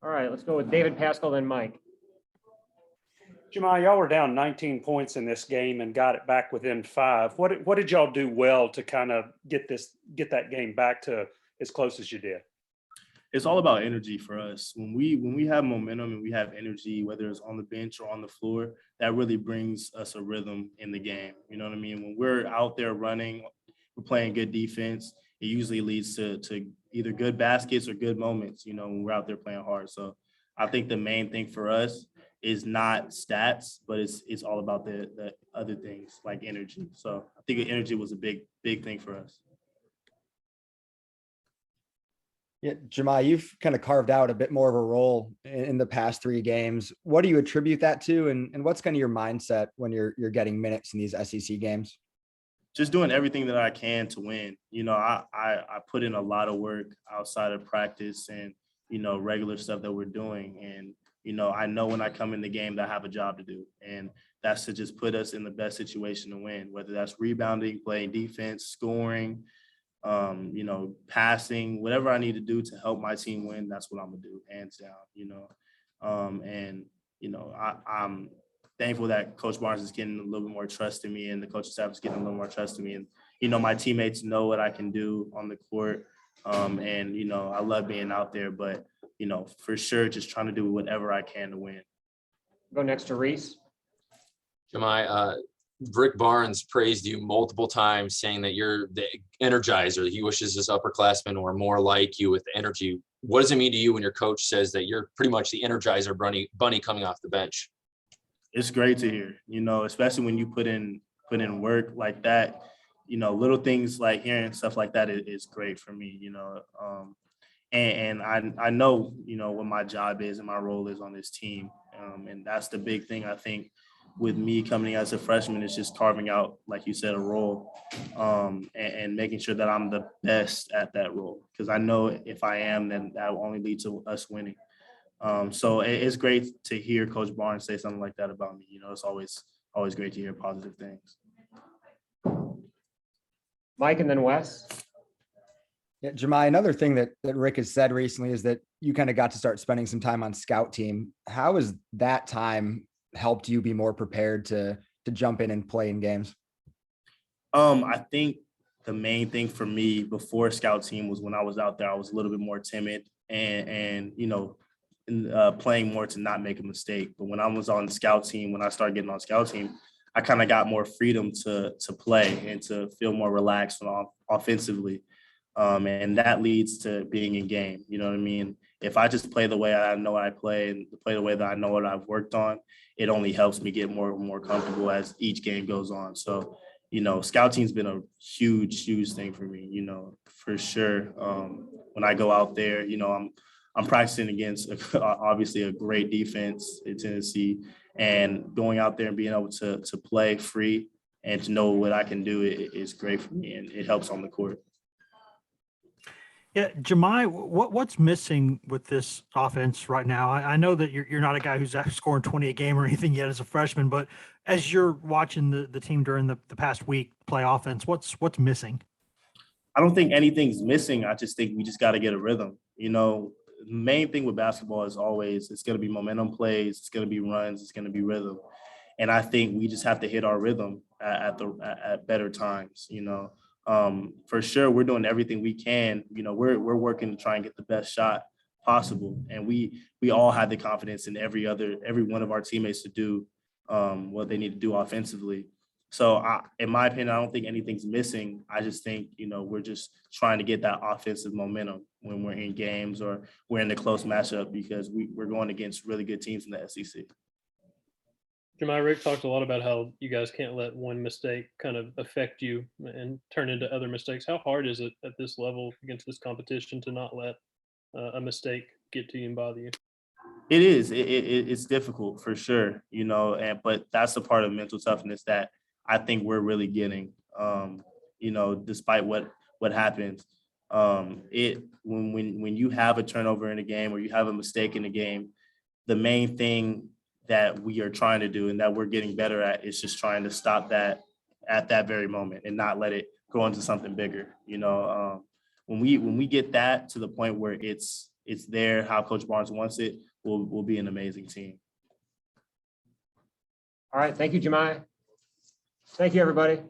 All right, let's go with David Pascal, then Mike. Jahmai, y'all were down 19 points in this game and got it back within 5. What did y'all do well to kind of get that game back to as close as you did? It's all about energy for us. When we have momentum and we have energy, whether it's on the bench or on the floor, that really brings us a rhythm in the game. You know what I mean? When we're out there running, we're playing good defense, it usually leads to either good baskets or good moments, you know, when we're out there playing hard. So I think the main thing for us is not stats, but it's all about the other things like energy. So I think energy was a big thing for us. Yeah, Jahmai, you've kind of carved out a bit more of a role in the past 3 games. What do you attribute that to? And what's kind of your mindset when you're getting minutes in these SEC games? Just doing everything that I can to win. You know, I put in a lot of work outside of practice and, you know, regular stuff that we're doing. And, you know, I know when I come in the game that I have a job to do. And that's to just put us in the best situation to win, whether that's rebounding, playing defense, scoring, you know, passing, whatever I need to do to help my team win, that's what I'm gonna do, hands down, you know. And, you know, I'm thankful that Coach Barnes is getting a little bit more trust in me and the coaching staff is getting a little more trust in me. And, you know, my teammates know what I can do on the court. And, you know, I love being out there, but, you know, for sure, just trying to do whatever I can to win. Go next to Reese. Jahmai, Rick Barnes praised you multiple times, saying that you're the energizer. He wishes his upperclassmen were more like you with the energy. What does it mean to you when your coach says that you're pretty much the energizer bunny coming off the bench? It's great to hear, you know, especially when you put in work like that. You know, little things like hearing stuff like that is great for me, you know. And I know, you know, what my job is and my role is on this team. And that's the big thing, I think, with me coming as a freshman, is just carving out, like you said, a role and making sure that I'm the best at that role. Because I know if I am, then that will only lead to us winning. So it's great to hear Coach Barnes say something like that about me. You know, it's always great to hear positive things. Mike and then Wes. Yeah, Jahmai, another thing that Rick has said recently is that you kind of got to start spending some time on scout team. How has that time helped you be more prepared to jump in and play in games? I think the main thing for me before scout team was when I was out there, I was a little bit more timid and you know, playing more to not make a mistake. But when I was on the scout team, when I started getting on scout team, I kind of got more freedom to play and to feel more relaxed offensively. And that leads to being in game. You know what I mean? If I just play the way I know I play and play the way that I know what I've worked on, it only helps me get more and more comfortable as each game goes on. So, you know, scout team's been a huge thing for me, you know, for sure. When I go out there, you know, I'm practicing against obviously a great defense in Tennessee, and going out there and being able to play free and to know what I can do is great for me, and it helps on the court. Yeah, Jahmai, what's missing with this offense right now? I know that you're not a guy who's scoring 20 a game or anything yet as a freshman, but as you're watching the team during the past week play offense, what's missing? I don't think anything's missing. I just think we just got to get a rhythm. You know, the main thing with basketball is always it's going to be momentum plays, it's going to be runs, it's going to be rhythm. And I think we just have to hit our rhythm at better times, you know. For sure, we're doing everything we can. You know, we're working to try and get the best shot possible, and we all have the confidence in every one of our teammates to do what they need to do offensively. So, in my opinion, I don't think anything's missing. I just think, you know, we're just trying to get that offensive momentum when we're in games or we're in the close matchup, because we're going against really good teams in the SEC. Jahmai, Rick talked a lot about how you guys can't let one mistake kind of affect you and turn into other mistakes. How hard is it at this level against this competition to not let a mistake get to you and bother you? It is. It's difficult for sure, you know, but that's the part of mental toughness that I think we're really getting. You know, despite what happens, when you have a turnover in a game or you have a mistake in a game, the main thing that we are trying to do and that we're getting better at is just trying to stop that at that very moment and not let it grow into something bigger. You know, when we get that to the point where it's it's there, how Coach Barnes wants it, we'll be an amazing team. All right, thank you, Jahmai. Thank you, everybody.